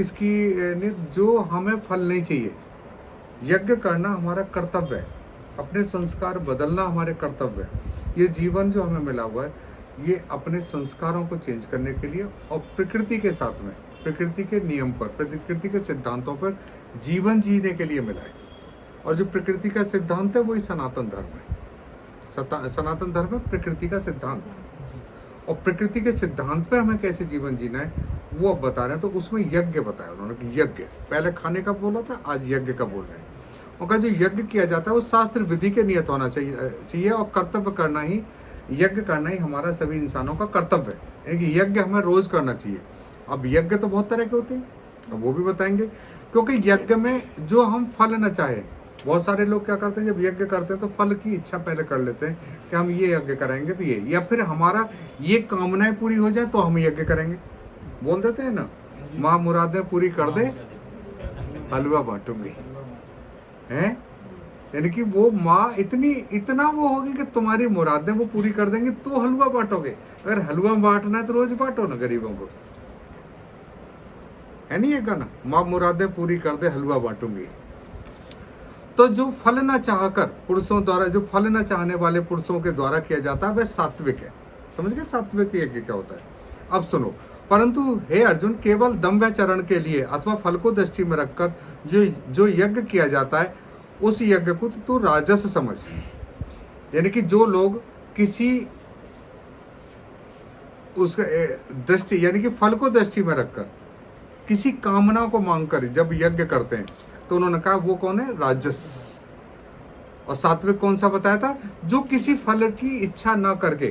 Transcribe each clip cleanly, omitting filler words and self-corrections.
किसकी नहीं, जो हमें फल नहीं चाहिए। यज्ञ करना हमारा कर्तव्य है, अपने संस्कार बदलना हमारे कर्तव्य है। ये जीवन जो हमें मिला हुआ है, ये अपने संस्कारों को चेंज करने के लिए और प्रकृति के साथ में, प्रकृति के नियम पर, प्रकृति के सिद्धांतों पर जीवन जीने के लिए मिला है। और जो प्रकृति का सिद्धांत है वही सनातन धर्म है। सनातन धर्म है प्रकृति का सिद्धांत, और प्रकृति के सिद्धांत पे हमें कैसे जीवन जीना है वो अब बता रहे हैं। तो उसमें यज्ञ बताया उन्होंने कि यज्ञ, पहले खाने का बोला था, आज यज्ञ का बोल रहे हैं। उनका जो यज्ञ किया जाता है वो शास्त्र विधि के नियत होना चाहिए और कर्तव्य करना ही, यज्ञ करना ही हमारा सभी इंसानों का कर्तव्य है। यानी कि यज्ञ हमें रोज करना चाहिए। अब यज्ञ तो बहुत तरह के होते हैं, अब वो भी बताएंगे, क्योंकि यज्ञ में जो हम फल न चाहे, बहुत सारे लोग क्या करते हैं जब यज्ञ करते हैं तो फल की इच्छा पहले कर लेते हैं कि हम ये यज्ञ कराएंगे तो ये, या फिर हमारा ये कामनाएं पूरी हो जाए तो हम यज्ञ करेंगे। बोल देते हैं ना, माँ मुरादें पूरी कर दे हलवा बांटूंगी, हैं? यानी कि वो माँ इतना वो होगी कि तुम्हारी मुरादें वो पूरी कर देंगे तो हलवा बांटोगे। अगर हलवा बांटना है तो रोज बांटो ना गरीबों को, है नहीं ये गाना, माँ मुरादें पूरी कर दे हलवा बांटूंगी। तो जो फल न चाहकर पुरुषों द्वारा, जो फल न चाहने वाले पुरुषों के द्वारा किया जाता है वह सात्विक है। समझ गए सात्विक यज्ञ क्या होता है? अब सुनो, परंतु हे अर्जुन, केवल दंभचरण के लिए अथवा फल को दृष्टि में रखकर जो यज्ञ किया जाता है उस यज्ञ को तो राजस समझ। यानी कि जो लोग किसी उसका दृष्टि, यानी कि फल को दृष्टि में रखकर किसी कामना को मांग कर जब यज्ञ करते हैं तो उन्होंने कहा वो कौन है? राजस। और सात्विक कौन सा बताया था? जो किसी फल की इच्छा ना करके,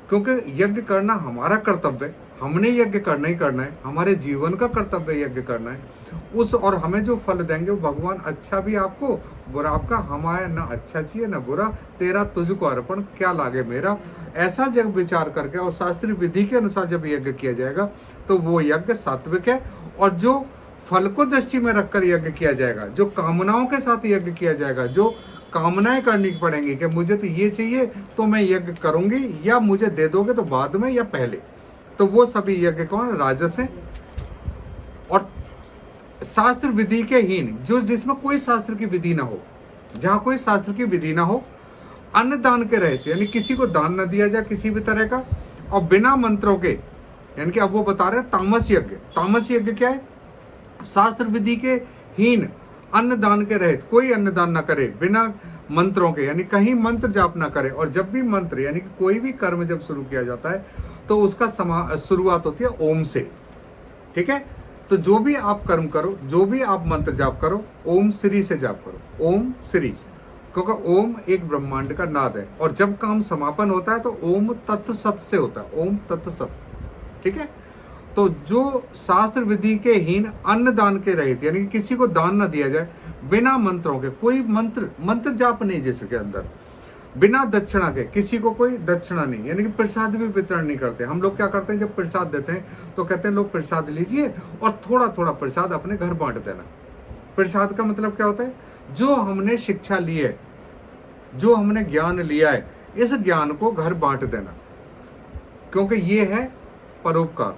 क्योंकि यज्ञ करना हमारा कर्तव्य है, हमने यज्ञ करना ही करना है, हमारे जीवन का कर्तव्य यज्ञ करना है उस, और हमें जो फल देंगे वो भगवान अच्छा भी आपको बुरा आपका, हमारे ना अच्छा चाहिए ना बुरा, तेरा तुझको अर्पण क्या लागे मेरा, ऐसा जब विचार करके और शास्त्रीय विधि के अनुसार जब यज्ञ किया जाएगा तो वो यज्ञ सात्विक है। और जो फल को दृष्टि में रखकर यज्ञ किया जाएगा, जो कामनाओं के साथ यज्ञ किया जाएगा, जो कामनाएं करनी पड़ेंगी कि मुझे तो ये चाहिए तो मैं यज्ञ करूंगी, या मुझे दे दोगे तो बाद में या पहले, तो वो सभी यज्ञ कौन? राजस है। और शास्त्र विधि के हीन, जो जिसमें कोई शास्त्र की विधि ना हो, जहां कोई शास्त्र की विधि ना हो, अन्न दान के रहते, यानी किसी को दान न दिया जाए किसी भी तरह का, और बिना मंत्रों के, यानी कि अब वो बता रहे हैं तामस यज्ञ। तामस यज्ञ क्या है? शास्त्र विधि के हीन, अन्न दान के रहित, कोई अन्न दान न करे, बिना मंत्रों के, यानी कहीं मंत्र जाप ना करे। और जब भी मंत्र, यानी कि कोई भी कर्म जब शुरू किया जाता है तो उसका शुरुआत होती है ओम से, ठीक है? तो जो भी आप कर्म करो, जो भी आप मंत्र जाप करो, ओम श्री से जाप करो, ओम श्री, क्योंकि ओम एक ब्रह्मांड का नाद है। और जब काम समापन होता है तो ओम तत्सत से होता है, ओम तत्सत, ठीक है? तो जो शास्त्र विधि के हीन, अन्न दान के रहित, यानी कि किसी को दान न दिया जाए, बिना मंत्रों के, कोई मंत्र जाप नहीं जिसके अंदर, बिना दक्षिणा के, किसी को कोई दक्षिणा नहीं, यानी कि प्रसाद भी वितरण नहीं करते। हम लोग क्या करते हैं जब प्रसाद देते हैं तो कहते हैं लोग प्रसाद लीजिए और थोड़ा थोड़ा प्रसाद अपने घर बांट देना। प्रसाद का मतलब क्या होता है? जो हमने शिक्षा ली है, जो हमने ज्ञान लिया है, इस ज्ञान को घर बांट देना, क्योंकि ये है परोपकार,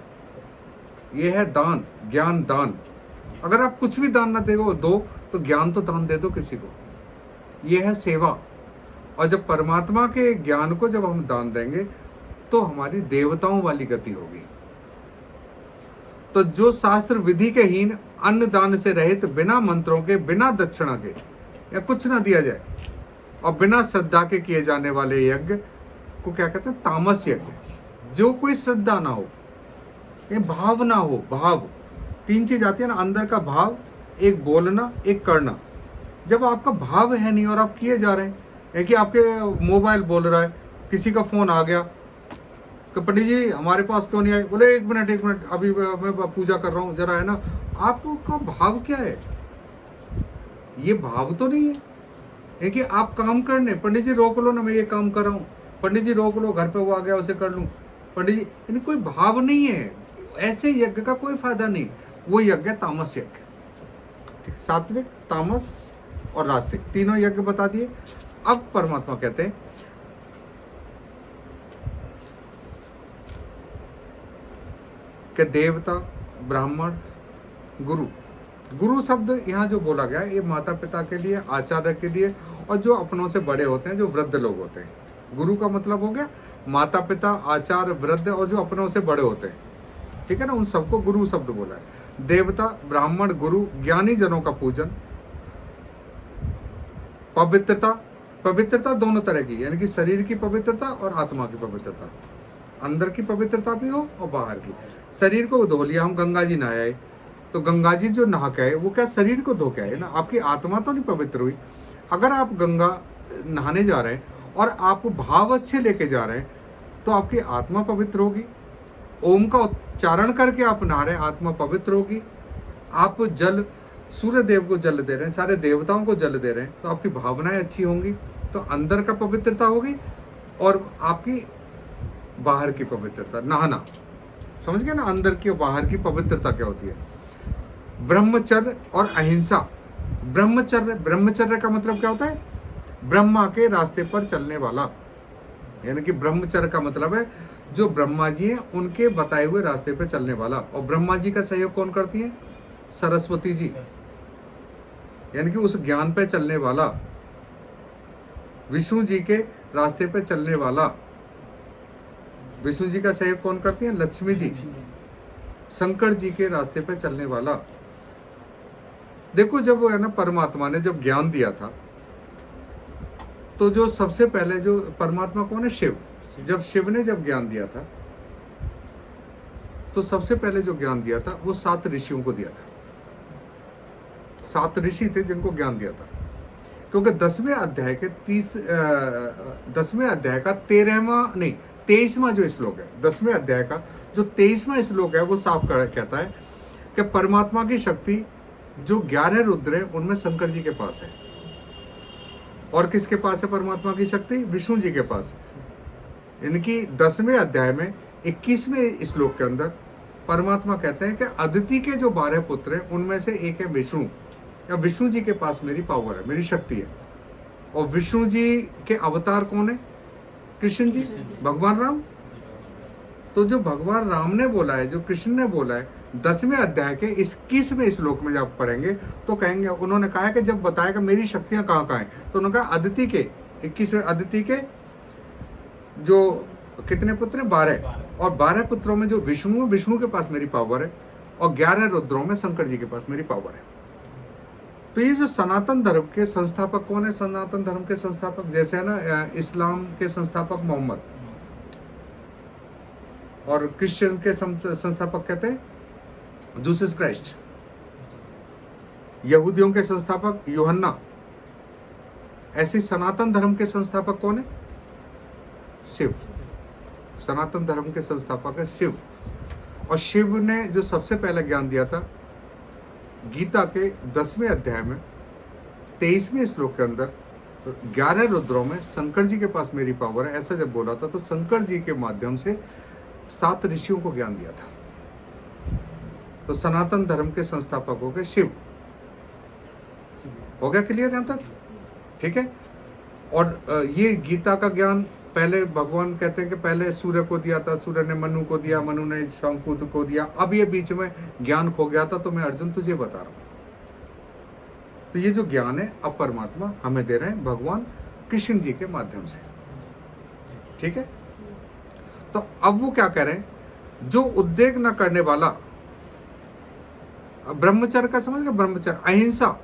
ये है दान, ज्ञान दान। अगर आप कुछ भी दान ना दो तो ज्ञान तो दान दे दो किसी को, ये है सेवा। और जब परमात्मा के ज्ञान को जब हम दान देंगे तो हमारी देवताओं वाली गति होगी। तो जो शास्त्र विधि के हीन, अन्न दान से रहित, बिना मंत्रों के, बिना दक्षिणा के, या कुछ ना दिया जाए, और बिना श्रद्धा के किए जाने वाले यज्ञ को क्या कहते हैं? तामस यज्ञ। जो कोई श्रद्धा ना हो, ये भाव ना हो, भाव, तीन चीज आती है ना, अंदर का भाव, एक बोलना, एक करना। जब आपका भाव है नहीं और आप किए जा रहे हैं, कि आपके मोबाइल बोल रहा है, किसी का फोन आ गया कि पंडित जी हमारे पास क्यों नहीं आए, बोले एक मिनट अभी मैं पूजा कर रहा हूँ जरा, है ना। आपका भाव क्या है? ये भाव तो नहीं है कि आप काम करने, पंडित जी रोक लो ना, मैं ये काम कर रहा हूँ, पंडित जी रोक लो, घर पे वो आ गया उसे कर लूँ, पंडित जी, यानी कोई भाव नहीं है। ऐसे यज्ञ का कोई फायदा नहीं। वो यज्ञ तामस यज्ञ, सात्विक, तामस और राजसिक, तीनों यज्ञ बता दिए। अब परमात्मा कहते हैं कि देवता, ब्राह्मण, गुरु। गुरु शब्द यहाँ जो बोला गया ये माता पिता के लिए, आचार्य के लिए और जो अपनों से बड़े होते हैं, जो वृद्ध लोग होते हैं। गुरु का मतलब हो गया माता पिता, आचार्य, वृद्ध और जो अपनों से बड़े होते हैं, ठीक है ना, उन सबको गुरु शब्द बोला है। देवता, ब्राह्मण, गुरु, ज्ञानी जनों का पूजन, पवित्रता। पवित्रता दोनों तरह की, यानी कि शरीर की पवित्रता और आत्मा की पवित्रता, अंदर की पवित्रता भी हो और बाहर की। शरीर को धो लिया, हम गंगा जी नहाए, तो गंगा जी जो नहा के आए वो क्या शरीर को धो के आए ना, आपकी आत्मा तो नहीं पवित्र हुई। अगर आप गंगा नहाने जा रहे हैं और आप भाव अच्छे लेके जा रहे हैं तो आपकी आत्मा पवित्र होगी। ओम का उच्चारण करके आप नहा रहे हैं, आत्मा पवित्र होगी। आप जल, सूर्य देव को जल दे रहे हैं, सारे देवताओं को जल दे रहे हैं, तो आपकी भावनाएं अच्छी होंगी, तो अंदर का पवित्रता होगी और आपकी बाहर की पवित्रता, नहाना। समझ गए ना, अंदर की और बाहर की पवित्रता क्या होती है। ब्रह्मचर्य और अहिंसा। ब्रह्मचर्य का मतलब क्या होता है, ब्रह्मा के रास्ते पर चलने वाला, यानी कि ब्रह्मचर्य का मतलब है जो ब्रह्मा जी हैं उनके बताए हुए रास्ते पर चलने वाला। और ब्रह्मा जी का सहयोग कौन करती है, सरस्वती जी, यानी कि उस ज्ञान पे चलने वाला। विष्णु जी के रास्ते पे चलने वाला, विष्णु जी का सहयोग कौन करती है, लक्ष्मी जी। शंकर जी के रास्ते पे चलने वाला। देखो, जब वो है ना परमात्मा ने जब ज्ञान दिया था, तो जो सबसे पहले जो परमात्मा कौन है, शिव। जब शिव ने जब ज्ञान दिया था तो सबसे पहले जो ज्ञान दिया था वो 7 ऋषियों को दिया था। 7 ऋषि थे जिनको ज्ञान दिया था, क्योंकि 10वें अध्याय के 10वें अध्याय का 23वां जो श्लोक है, 10वें अध्याय का जो 23वां श्लोक है वो साफ कहता है कि परमात्मा की शक्ति जो 11 रुद्र है उनमें शंकर जी के पास है। और किसके पास है परमात्मा की शक्ति, विष्णु जी के पास। यानी कि 10वें अध्याय में 21वें श्लोक के अंदर परमात्मा कहते हैं कि अदिति के जो 12 पुत्र हैं उनमें से एक है विष्णु, या विष्णु जी के पास मेरी पावर है, मेरी शक्ति है। और विष्णु जी के अवतार कौन है, कृष्ण जी, भगवान राम। तो जो भगवान राम ने बोला है, जो कृष्ण ने बोला है, 10वें अध्याय के 21वें श्लोक में जब पढ़ेंगे तो कहेंगे, उन्होंने कहा है कि जब बताया कि मेरी शक्तियां कहाँ कहाँ हैं, तो उन्होंने कहा अदिति के 21वें, अदिति के जो कितने पुत्र हैं, 12, और 12 पुत्रों में जो विष्णु है, विष्णु के पास मेरी पावर है, और 11 रुद्रों में शंकर जी के पास मेरी पावर है। तो ये जो सनातन धर्म के संस्थापक कौन है, सनातन धर्म के संस्थापक जैसे है ना, इस्लाम के संस्थापक मोहम्मद, और क्रिश्चियन के संस्थापक कहते हैं जीसस क्राइस्ट, यहूदियों के संस्थापक यूहन्ना। ऐसे सनातन धर्म के संस्थापक कौन है, शिव। सनातन धर्म के संस्थापक है शिव। और शिव ने जो सबसे पहला ज्ञान दिया था, गीता के 10वें अध्याय में 23वें श्लोक के अंदर 11 रुद्रों में शंकर जी के पास मेरी पावर है, ऐसा जब बोला था, तो शंकर जी के माध्यम से 7 ऋषियों को ज्ञान दिया था। तो सनातन धर्म के संस्थापक हो गए शिव। हो गया क्लियर यहां तक, ठीक है। और ये गीता का ज्ञान पहले भगवान कहते हैं कि पहले सूर्य को दिया था, सूर्य ने मनु को दिया, मनु ने शंकुद को दिया, अब ये बीच में ज्ञान खो गया था, तो मैं अर्जुन तुझे बता रहा हूं। तो ये जो ज्ञान है अब परमात्मा हमें दे रहे हैं भगवान कृष्ण जी के माध्यम से, ठीक है। तो अब वो क्या कह रहे हैं, जो उद्वेग न करने वाला, ब्रह्मचर्य का समझ गए, ब्रह्मचर्य, अहिंसा,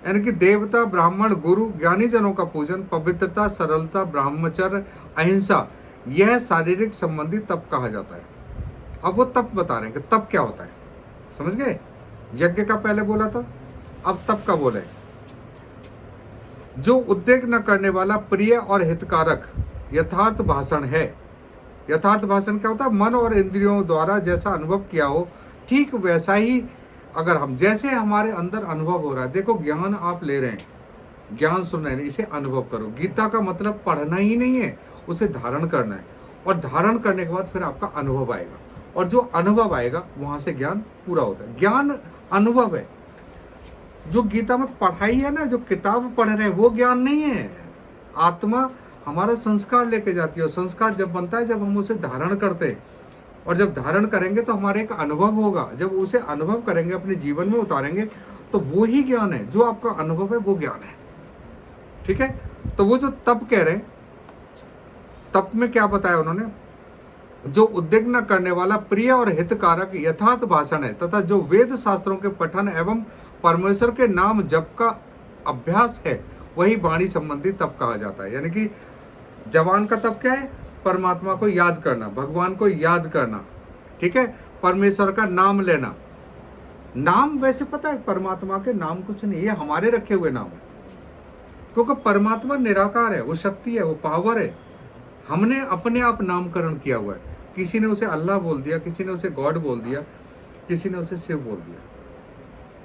यानी कि देवता, ब्राह्मण, गुरु, ज्ञानी जनों का पूजन, पवित्रता, सरलता, ब्रह्मचर्य, अहिंसा, यह शारीरिक संबंधी तप कहा जाता है। अब वो तप बता रहे हैं कि तप क्या होता है, समझ गए। यज्ञ का पहले बोला था, अब तप का बोले। जो उद्वेग न करने वाला, प्रिय और हितकारक यथार्थ भाषण है। यथार्थ भाषण क्या होता है, मन और इंद्रियों द्वारा जैसा अनुभव किया हो ठीक वैसा ही, अगर हम जैसे हमारे अंदर अनुभव हो रहा है। देखो, ज्ञान आप ले रहे हैं, ज्ञान सुन रहे हैं, इसे अनुभव करो। गीता का मतलब पढ़ना ही नहीं है, उसे धारण करना है, और धारण करने के बाद फिर आपका अनुभव आएगा, और जो अनुभव आएगा वहां से ज्ञान पूरा होता है। ज्ञान अनुभव है। जो गीता में पढ़ाई है ना, जो किताब पढ़ रहे हैं, वो ज्ञान नहीं है। आत्मा हमारा संस्कार लेके जाती है, और संस्कार जब बनता है जब हम उसे धारण करते हैं, और जब धारण करेंगे तो हमारे एक अनुभव होगा, जब उसे अनुभव करेंगे अपने जीवन में उतारेंगे तो वो ही ज्ञान है, जो आपका अनुभव है वो ज्ञान है। ठीक है, तो वो जो तप कह रहे हैं, तप में क्या बताया उन्होंने, जो उद्विग्न करने वाला प्रिय और हितकारक यथार्थ भाषण है तथा जो वेद शास्त्रों के पठन एवं परमेश्वर के नाम जप का अभ्यास है, वही वाणी संबंधी तप कहा जाता है। यानी कि जबान का तप क्या है, परमात्मा को याद करना, भगवान को याद करना, ठीक है, परमेश्वर का नाम लेना। नाम वैसे पता है परमात्मा के नाम कुछ नहीं, ये हमारे रखे हुए नाम है, क्योंकि परमात्मा निराकार है, वो शक्ति है, वो पावर है। हमने अपने आप नामकरण किया हुआ है। किसी ने उसे अल्लाह बोल दिया, किसी ने उसे गॉड बोल दिया, किसी ने उसे शिव बोल दिया।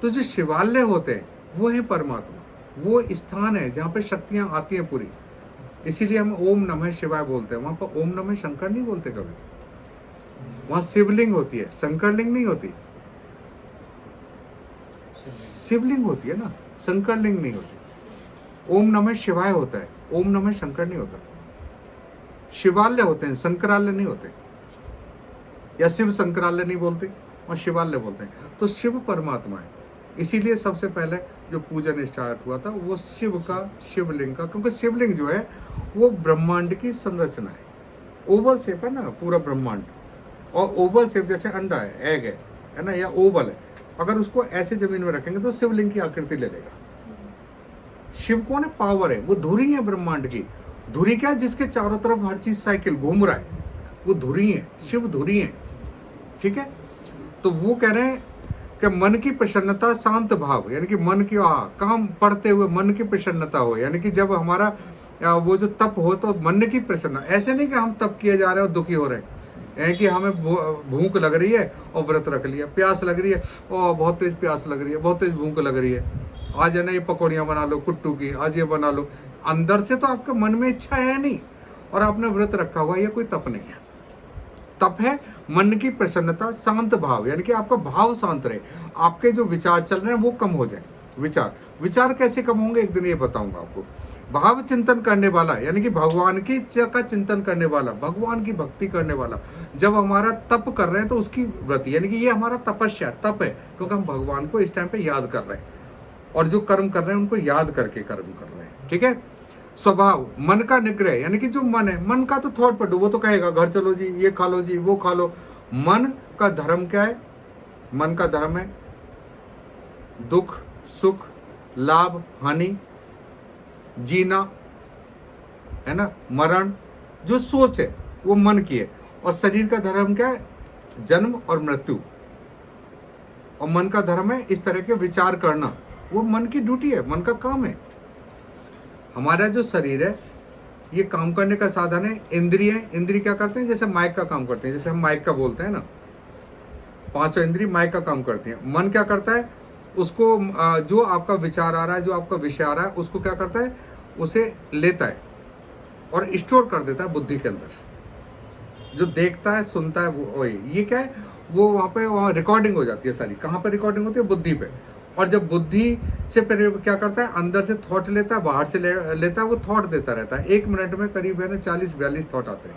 तो जो शिवालय होते हैं वो है परमात्मा, वो स्थान है जहाँ पे शक्तियाँ आती हैं पूरी। इसीलिए हम ओम नमः शिवाय बोलते हैं। वहाँ पर ओम नमः शंकर नहीं बोलते कभी, वहाँ शिवलिंग होती है, शंकरलिंग नहीं होती। शिवलिंग होती है ना, शंकरलिंग नहीं होती। ओम नमः शिवाय होता है, ओम नमः शंकर नहीं होता। शिवालय होते हैं, शंकरालय नहीं होते, या शिव शंकरालय नहीं बोलते, और शिवालय बोलते हैं। तो शिव परमात्मा है, इसीलिए सबसे पहले जो पूजन स्टार्ट हुआ था वो शिव का, शिवलिंग का, क्योंकि शिवलिंग जो है वो ब्रह्मांड की संरचना है। ओवल शेप है ना पूरा ब्रह्मांड, और ओवल शेप जैसे अंडा है, एग है ना, या ओवल है, अगर उसको ऐसे जमीन में रखेंगे तो शिवलिंग की आकृति ले लेगा। शिव कौन है, पावर है, वो धुरी है ब्रह्मांड की। धुरी क्या है, जिसके चारों तरफ हर चीज साइकिल घूम रहा है, वो धुरी है, शिव धुरी है। ठीक है, तो वो कह रहे हैं कि मन की प्रसन्नता, शांत भाव, यानी कि मन की काम पढ़ते हुए मन की प्रसन्नता हो। यानी कि जब हमारा वो जो तप हो तो मन की प्रसन्नता, ऐसे नहीं कि हम तप किए जा रहे हैं और दुखी हो रहे हैं, कि हमें भूख लग रही है और व्रत रख लिया, प्यास लग रही है और बहुत तेज प्यास लग रही है, बहुत तेज भूख लग रही है, आज है ना ये पकौड़ियाँ बना लो कुट्टू की, आज ये बना लो। अंदर से तो आपके मन में इच्छा है नहीं और आपने व्रत रखा हुआ, ये कोई तप नहीं है। तप है मन की प्रसन्नता, शांत भाव, यानी कि आपका भाव शांत रहे, आपके जो विचार चल रहे हैं वो कम हो जाए। विचार कैसे कम होंगे, एक दिन ये बताऊंगा आपको। भाव चिंतन करने वाला, यानी कि भगवान की का चिंतन करने वाला, भगवान की भक्ति करने वाला। जब हमारा तप कर रहे हैं तो उसकी व्रति, यानी कि ये हमारा तपस्या तप है, क्योंकि हम भगवान को इस टाइम पे याद कर रहे हैं और जो कर्म कर रहे हैं उनको याद करके कर्म कर रहे हैं। ठीक है, स्वभाव, मन का निग्रह, यानी कि जो मन है, मन का तो थॉट पर वो तो कहेगा घर चलो जी, ये खा लो जी, वो खा लो। मन का धर्म क्या है, मन का धर्म है दुख सुख, लाभ हानि, जीना, है ना, मरण। जो सोच है वो मन की है। और शरीर का धर्म क्या है, जन्म और मृत्यु। और मन का धर्म है इस तरह के विचार करना, वो मन की ड्यूटी है, मन का काम है। हमारा जो शरीर है ये काम करने का साधन है। इंद्रिय क्या करते हैं, जैसे माइक का काम करते हैं, जैसे हम माइक का बोलते हैं ना, पांचों इंद्रिय माइक का काम करती हैं। मन क्या करता है, उसको जो आपका विचार आ रहा है, जो आपका विषय आ रहा है, उसको क्या करता है, उसे लेता है और स्टोर कर देता है बुद्धि के अंदर। जो देखता है सुनता है वो ये क्या है, वो वहाँ रिकॉर्डिंग हो जाती है सारी। कहाँ पर रिकॉर्डिंग होती है, बुद्धि पे। और जब बुद्धि से क्या करता है, अंदर से थॉट लेता है, बाहर से लेता है, वो थॉट देता रहता है। 1 मिनट में करीब है ना 40-42 थॉट आते हैं।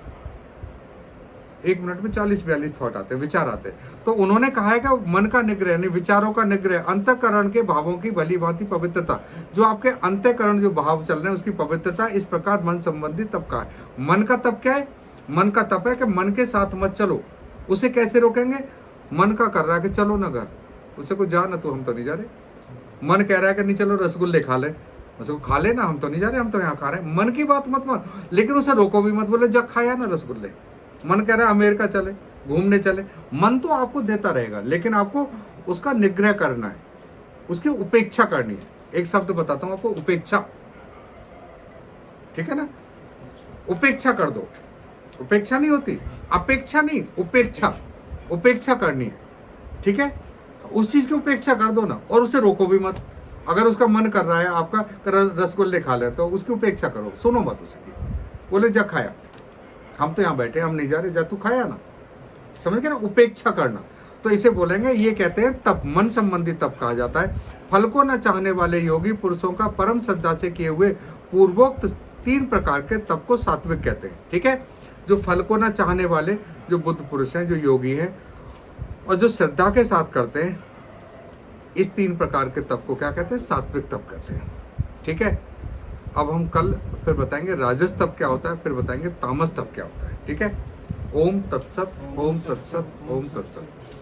1 मिनट में 40-42 थॉट आते हैं, विचार आते हैं। तो उन्होंने कहा है कि मन का निग्रह, यानी विचारों का निग्रह, अंतःकरण के भावों की भली भांति पवित्रता, जो आपके अंतःकरण जो भाव चल रहे हैं उसकी पवित्रता, इस प्रकार मन संबंधी तप का है। मन का तप क्या है, मन का तप है कि मन के साथ मत चलो। उसे कैसे रोकेंगे, मन का कर रहा है कि चलो ना घर, उसे को जा ना, तो हम तो नहीं जा रहे। मन कह रहा है कि नहीं चलो रसगुल्ले खा ले, उसे को खा ले ना, हम तो नहीं जा रहे, हम तो यहाँ खा रहे हैं। मन की बात मत मान, लेकिन उसे रोको भी मत, बोले जा खाया ना रसगुल्ले। मन कह रहा है अमेरिका चले, घूमने चले, मन तो आपको देता रहेगा, लेकिन आपको उसका निग्रह करना है, उसकी उपेक्षा करनी है। एक शब्द बताता हूं आपको, उपेक्षा। ठीक है ना, उपेक्षा कर दो। उपेक्षा नहीं होती, अपेक्षा नहीं, उपेक्षा, उपेक्षा करनी है। ठीक है, उस चीज की उपेक्षा कर दो ना, और उसे रोको भी मत। अगर उसका मन कर रहा है आपका रसगुल्ले खा ले, तो उसकी उपेक्षा करो, सुनो मत उसकी। बोले जा खाया, हम तो यहाँ बैठे, हम नहीं जा रहे, जा तू खाया ना। समझ गए ना, उपेक्षा करना। तो इसे बोलेंगे, ये कहते हैं तप, मन संबंधी तप कहा जाता है। फल को न चाहने वाले योगी पुरुषों का परम श्रद्धा से किए हुए पूर्वोक्त 3 प्रकार के तप को सात्विक कहते हैं। ठीक है, जो फल को ना चाहने वाले, जो बुद्ध पुरुष हैं, जो योगी हैं, और जो श्रद्धा के साथ करते हैं, इस 3 प्रकार के तप को क्या कहते हैं? सात्विक तप कहते हैं। ठीक है, अब हम कल फिर बताएंगे राजस तप क्या होता है, फिर बताएंगे तामस तप क्या होता है। ठीक है, ओम तत्सत, ओम तत्सत, ओम तत्सत।